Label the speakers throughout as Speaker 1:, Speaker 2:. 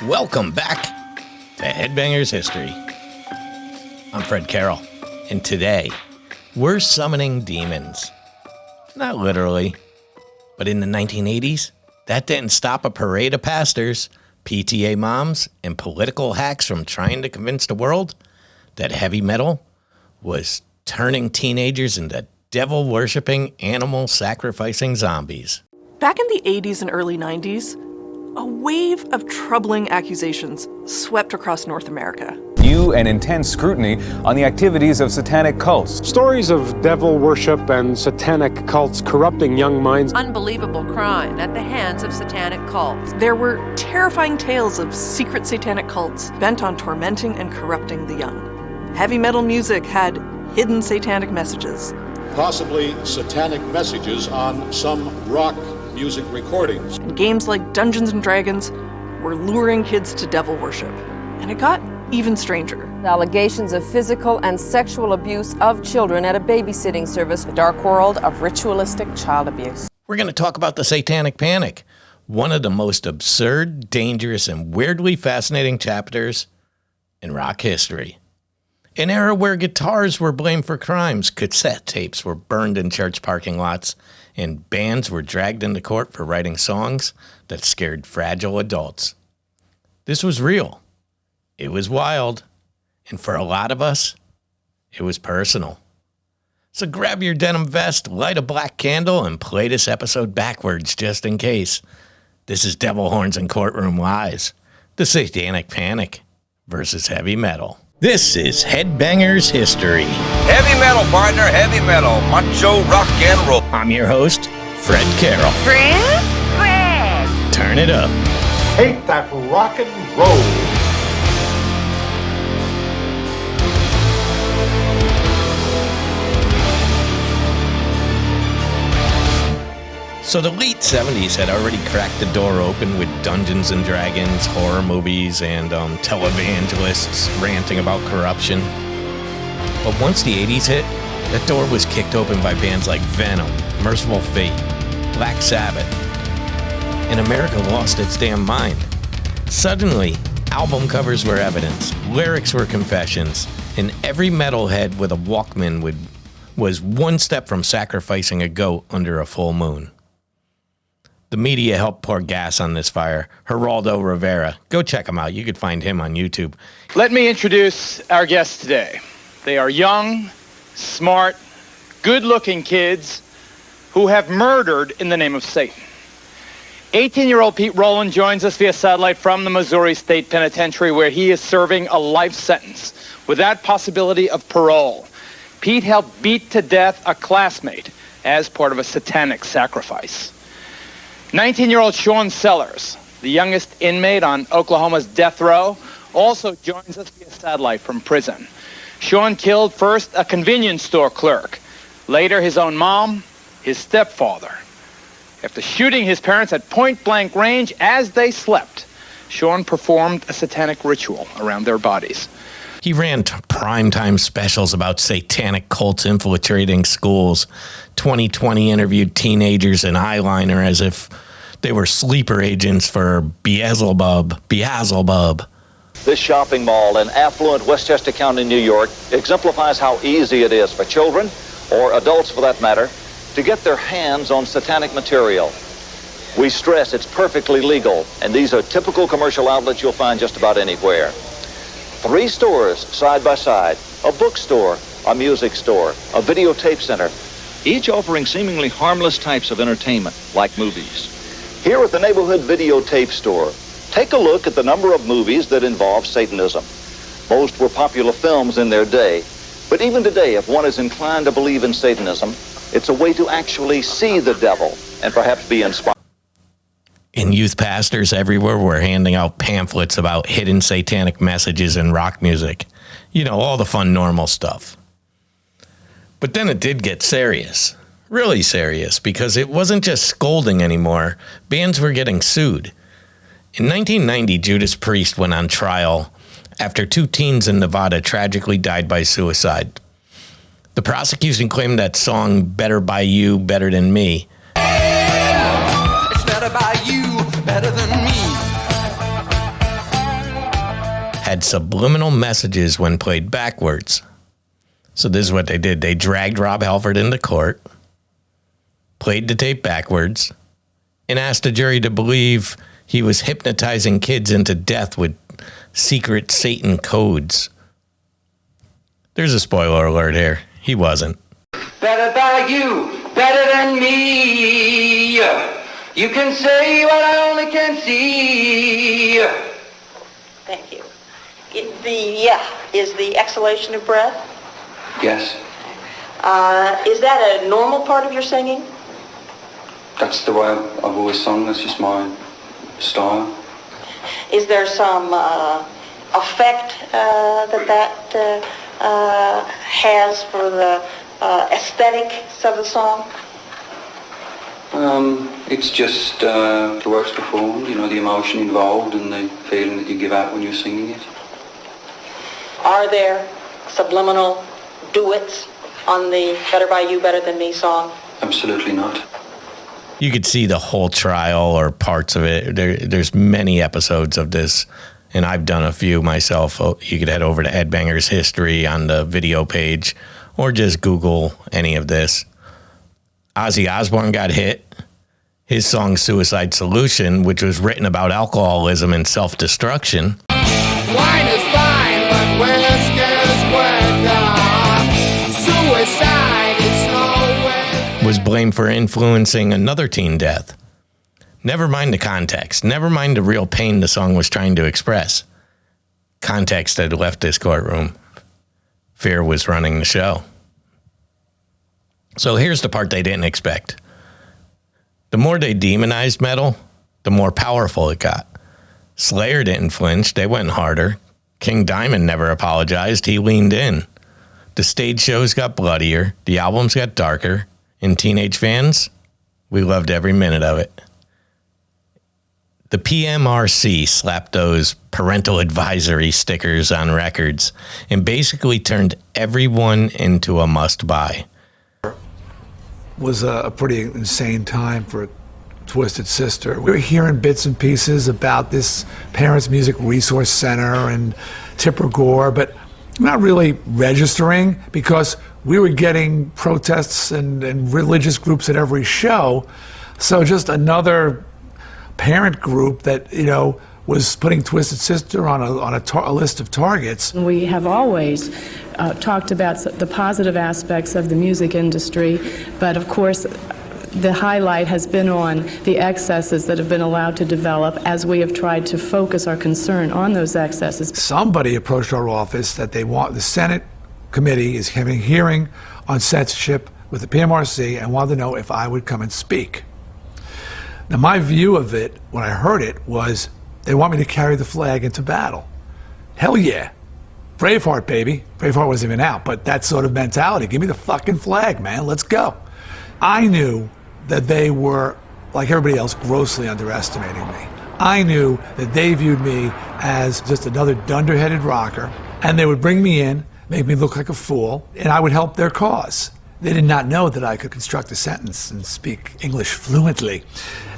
Speaker 1: Welcome back to Headbangers History. I'm Fred Carroll, and today we're summoning demons. Not literally, but in the 1980s, that didn't stop a parade of pastors, PTA moms, and political hacks from trying to convince the world that heavy metal was turning teenagers into devil-worshipping, animal-sacrificing zombies.
Speaker 2: Back in the 80s and early 90s, a wave of troubling accusations swept across North America.
Speaker 3: New and intense scrutiny on the activities of satanic cults.
Speaker 4: Stories of devil worship and satanic cults corrupting young minds.
Speaker 5: Unbelievable crime at the hands of satanic cults.
Speaker 2: There were terrifying tales of secret satanic cults bent on tormenting and corrupting the young. Heavy metal music had hidden satanic messages.
Speaker 6: Possibly satanic messages on some rock music recordings.
Speaker 2: And games like Dungeons & Dragons were luring kids to devil worship. And it got even stranger.
Speaker 5: Allegations of physical and sexual abuse of children at a babysitting service. The dark world of ritualistic child abuse.
Speaker 1: We're going to talk about the Satanic Panic, one of the most absurd, dangerous, and weirdly fascinating chapters in rock history. An era where guitars were blamed for crimes, cassette tapes were burned in church parking lots, and bands were dragged into court for writing songs that scared fragile adults. This was real. It was wild. And for a lot of us, it was personal. So grab your denim vest, light a black candle, and play this episode backwards just in case. This is Devil Horns and Courtroom Lies, the Satanic Panic versus heavy metal. This is Headbangers History.
Speaker 7: Heavy metal, partner, heavy metal. Macho rock and roll.
Speaker 1: I'm your host, Fred Carroll.
Speaker 5: Fred?
Speaker 1: Turn it up.
Speaker 6: Hate that rock and roll.
Speaker 1: So the late 70s had already cracked the door open with Dungeons & Dragons, horror movies, and televangelists ranting about corruption. But once the 80s hit, that door was kicked open by bands like Venom, Merciful Fate, Black Sabbath, and America lost its damn mind. Suddenly, album covers were evidence, lyrics were confessions, and every metalhead with a Walkman was one step from sacrificing a goat under a full moon. The media helped pour gas on this fire. Geraldo Rivera. Go check him out. You could find him on YouTube.
Speaker 8: Let me introduce our guests today. They are young, smart, good-looking kids who have murdered in the name of Satan. 18-year-old Pete Rowland joins us via satellite from the Missouri State Penitentiary, where he is serving a life sentence without possibility of parole. Pete helped beat to death a classmate as part of a satanic sacrifice. 19-year-old Sean Sellers, the youngest inmate on Oklahoma's death row, also joins us via satellite from prison. Sean killed first a convenience store clerk, later his own mom, his stepfather. After shooting his parents at point-blank range as they slept, Sean performed a satanic ritual around their bodies.
Speaker 1: He ran primetime specials about satanic cults infiltrating schools. 2020 interviewed teenagers in eyeliner as if they were sleeper agents for Beelzebub.
Speaker 9: This shopping mall in affluent Westchester County, New York, exemplifies how easy it is for children, or adults for that matter, to get their hands on satanic material. We stress it's perfectly legal, and these are typical commercial outlets you'll find just about anywhere. 3 stores side by side, a bookstore, a music store, a videotape center, each offering seemingly harmless types of entertainment, like movies. Here at the neighborhood videotape store, take a look at the number of movies that involve Satanism. Most were popular films in their day, but even today, if one is inclined to believe in Satanism, it's a way to actually see the devil and perhaps be inspired.
Speaker 1: And youth pastors everywhere were handing out pamphlets about hidden satanic messages in rock music. You know, all the fun, normal stuff. But then it did get serious. Really serious, because it wasn't just scolding anymore. Bands were getting sued. In 1990, Judas Priest went on trial after 2 teens in Nevada tragically died by suicide. The prosecution claimed that song, Better By You, Better Than Me,
Speaker 10: It's better by you, better than me.
Speaker 1: had subliminal messages when played backwards. So this is what they did. They dragged Rob Halford into court, played the tape backwards, and asked the jury to believe he was hypnotizing kids into death with secret Satan codes. There's a spoiler alert here. He wasn't.
Speaker 10: Better by you, better than me. You can say what I only can see.
Speaker 11: Thank you. Is the exhalation of breath?
Speaker 10: Yes.
Speaker 11: Is that a normal part of your singing?
Speaker 10: That's the way I've always sung. That's just my style.
Speaker 11: Is there some effect that has for the aesthetics of the song?
Speaker 10: It's just the way it's performed, you know, the emotion involved and the feeling that you give out when you're singing it.
Speaker 11: Are there subliminal duets on the Better By You, Better Than Me song?
Speaker 10: Absolutely not.
Speaker 1: You could see the whole trial or parts of it. There's many episodes of this, and I've done a few myself. You could head over to Headbangers History on the video page, or just Google any of this. Ozzy Osbourne got hit. His song Suicide Solution, which was written about alcoholism and self-destruction.
Speaker 12: Wine is fine, but whiskey's worth. Suicide is nowhere.
Speaker 1: Was blamed for influencing another teen death. Never mind the context. Never mind the real pain the song was trying to express. Context had left this courtroom. Fear was running the show. So here's the part they didn't expect. The more they demonized metal, the more powerful it got. Slayer didn't flinch. They went harder. King Diamond never apologized. He leaned in. The stage shows got bloodier. The albums got darker. And teenage fans, we loved every minute of it. The PMRC slapped those parental advisory stickers on records and basically turned everyone into a must-buy.
Speaker 13: Was a pretty insane time for Twisted Sister. We were hearing bits and pieces about this Parents Music Resource Center and Tipper Gore, but not really registering because we were getting protests and religious groups at every show. So just another parent group that, you know, was putting Twisted Sister on a list of targets.
Speaker 14: We have always talked about the positive aspects of the music industry, but of course the highlight has been on the excesses that have been allowed to develop as we have tried to focus our concern on those excesses.
Speaker 13: Somebody approached our office that they want, the Senate committee is having a hearing on censorship with the PMRC and wanted to know if I would come and speak. Now my view of it, when I heard it, was they want me to carry the flag into battle. Hell yeah. Braveheart, baby. Braveheart wasn't even out, but that sort of mentality. Give me the fucking flag, man. Let's go. I knew that they were, like everybody else, grossly underestimating me. I knew that they viewed me as just another dunderheaded rocker, and they would bring me in, make me look like a fool, and I would help their cause. They did not know that I could construct a sentence and speak English fluently.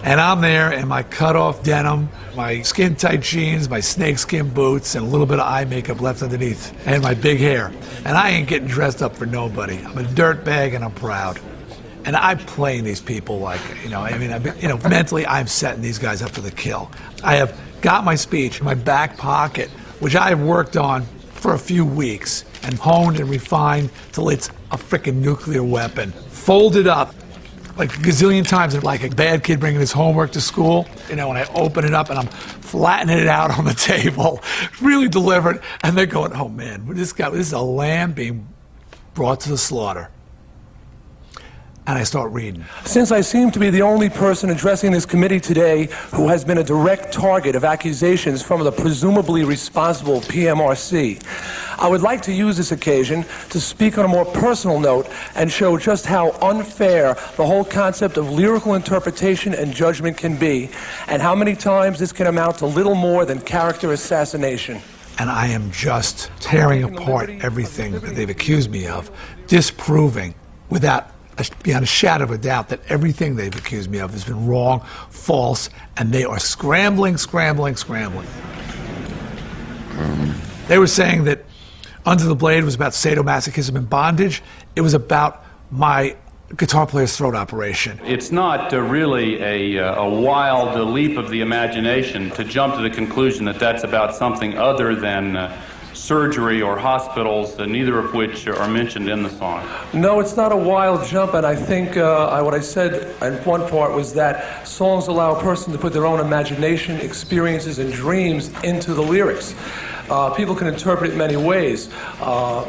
Speaker 13: And I'm there in my cut-off denim, my skin-tight jeans, my snakeskin boots, and a little bit of eye makeup left underneath, and my big hair. And I ain't getting dressed up for nobody. I'm a dirtbag, and I'm proud. And I'm playing these people like, mentally I'm setting these guys up for the kill. I have got my speech in my back pocket, which I have worked on for a few weeks and honed and refined till it's a freaking nuclear weapon. Folded up like a gazillion times, like a bad kid bringing his homework to school. You know, when I open it up and I'm flattening it out on the table, really deliberate, and they're going, oh man, this is a lamb being brought to the slaughter. And I start reading.
Speaker 15: Since I seem to be the only person addressing this committee today who has been a direct target of accusations from the presumably responsible PMRC, I would like to use this occasion to speak on a more personal note and show just how unfair the whole concept of lyrical interpretation and judgment can be, and how many times this can amount to little more than character assassination.
Speaker 13: And I am just tearing apart everything that they've accused me of, disproving beyond a shadow of a doubt that everything they've accused me of has been wrong, false, and they are scrambling. They were saying that Under the Blade was about sadomasochism and bondage. It was about my guitar player's throat operation.
Speaker 16: It's not really a wild leap of the imagination to jump to the conclusion that that's about something other than surgery or hospitals, neither of which are mentioned in the song.
Speaker 15: No, it's not a wild jump, and I think what I said in one part was that songs allow a person to put their own imagination, experiences, and dreams into the lyrics. People can interpret it many ways.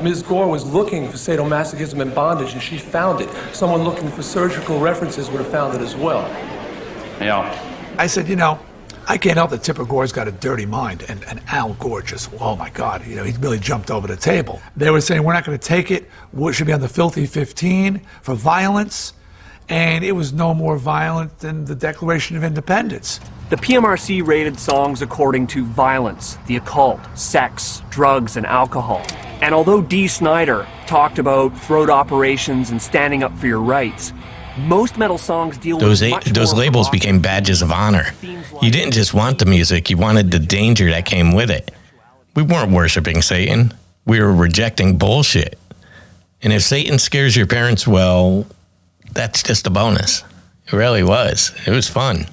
Speaker 15: Ms. Gore was looking for sadomasochism and bondage, and she found it. Someone looking for surgical references would have found it as well.
Speaker 16: Yeah.
Speaker 13: I said, I can't help that Tipper Gore's got a dirty mind, and Al Gore just, oh my God, he really jumped over the table. They were saying, we're not going to take it, it should be on the Filthy 15 for violence, and it was no more violent than the Declaration of Independence.
Speaker 17: The PMRC rated songs according to violence, the occult, sex, drugs, and alcohol. And although Dee Snider talked about throat operations and standing up for your rights, most metal songs deal with
Speaker 1: those labels became badges of honor. You didn't just want the music, you wanted the danger that came with it. We weren't worshiping Satan. We were rejecting bullshit. And if Satan scares your parents, well, that's just a bonus. It really was. It was fun.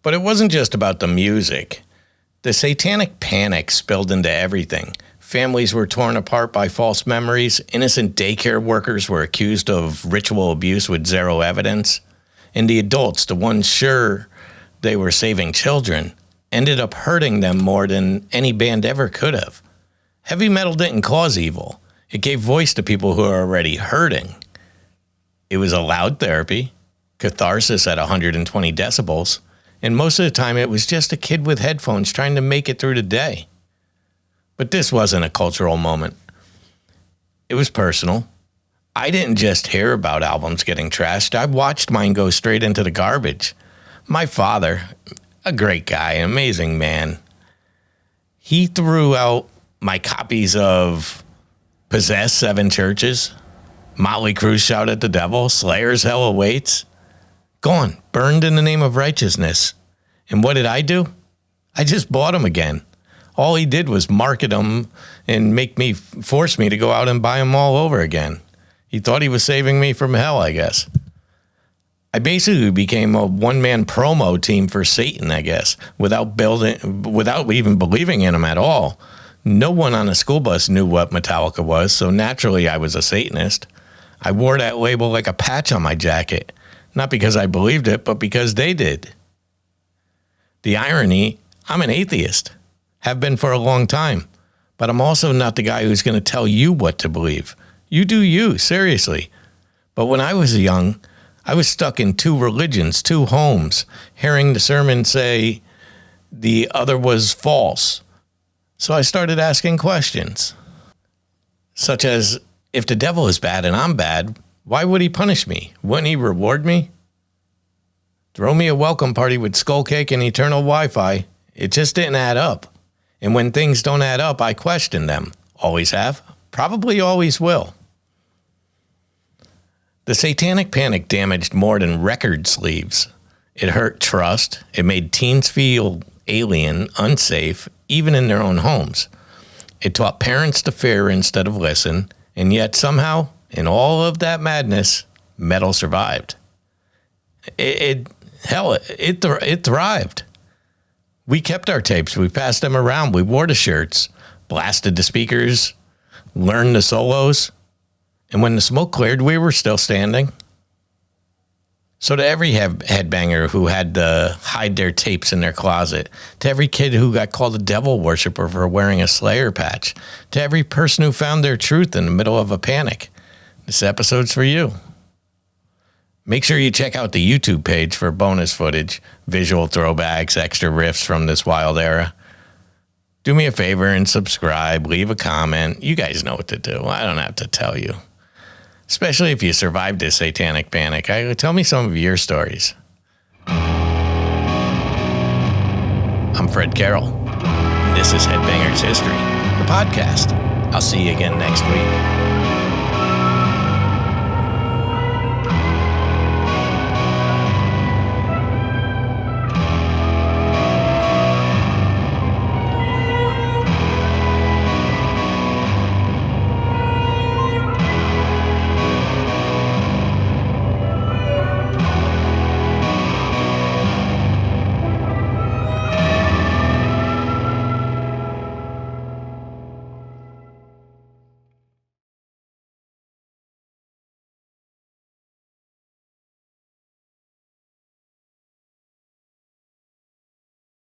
Speaker 1: But it wasn't just about the music. The satanic panic spilled into everything. Families were torn apart by false memories. Innocent daycare workers were accused of ritual abuse with zero evidence. And the adults, the ones sure they were saving children, ended up hurting them more than any band ever could have. Heavy metal didn't cause evil. It gave voice to people who are already hurting. It was a loud therapy, catharsis at 120 decibels, and most of the time it was just a kid with headphones trying to make it through the day. But this wasn't a cultural moment. It was personal. I didn't just hear about albums getting trashed. I watched mine go straight into the garbage. My father, a great guy, an amazing man, he threw out my copies of Possess 7 Churches, Motley Crue Shout at the Devil, Slayer's Hell Awaits. Gone, burned in the name of righteousness. And what did I do? I just bought them again. All he did was market them and force me to go out and buy them all over again. He thought he was saving me from hell, I guess. I basically became a one-man promo team for Satan, I guess, without even believing in him at all. No one on a school bus knew what Metallica was, so naturally I was a Satanist. I wore that label like a patch on my jacket, not because I believed it, but because they did. The irony, I'm an atheist, have been for a long time, but I'm also not the guy who's going to tell you what to believe. You do you, seriously. But when I was young, I was stuck in 2 religions, 2 homes, hearing the sermon say the other was false. So I started asking questions, such as, if the devil is bad and I'm bad, why would he punish me? Wouldn't he reward me? Throw me a welcome party with skull cake and eternal Wi-Fi. It just didn't add up. And when things don't add up, I question them. Always have. Probably always will. The satanic panic damaged more than record sleeves. It hurt trust. It made teens feel alien, unsafe, even in their own homes. It taught parents to fear instead of listen. And yet somehow, in all of that madness, metal survived. It thrived. We kept our tapes. We passed them around. We wore the shirts, blasted the speakers, learned the solos. And when the smoke cleared, we were still standing. So to every headbanger who had to hide their tapes in their closet, to every kid who got called a devil worshiper for wearing a Slayer patch, to every person who found their truth in the middle of a panic, this episode's for you. Make sure you check out the YouTube page for bonus footage, visual throwbacks, extra riffs from this wild era. Do me a favor and subscribe, leave a comment. You guys know what to do. I don't have to tell you. Especially if you survived this satanic panic. Tell me some of your stories. I'm Fred Carroll. This is Headbangers History, the podcast. I'll see you again next week.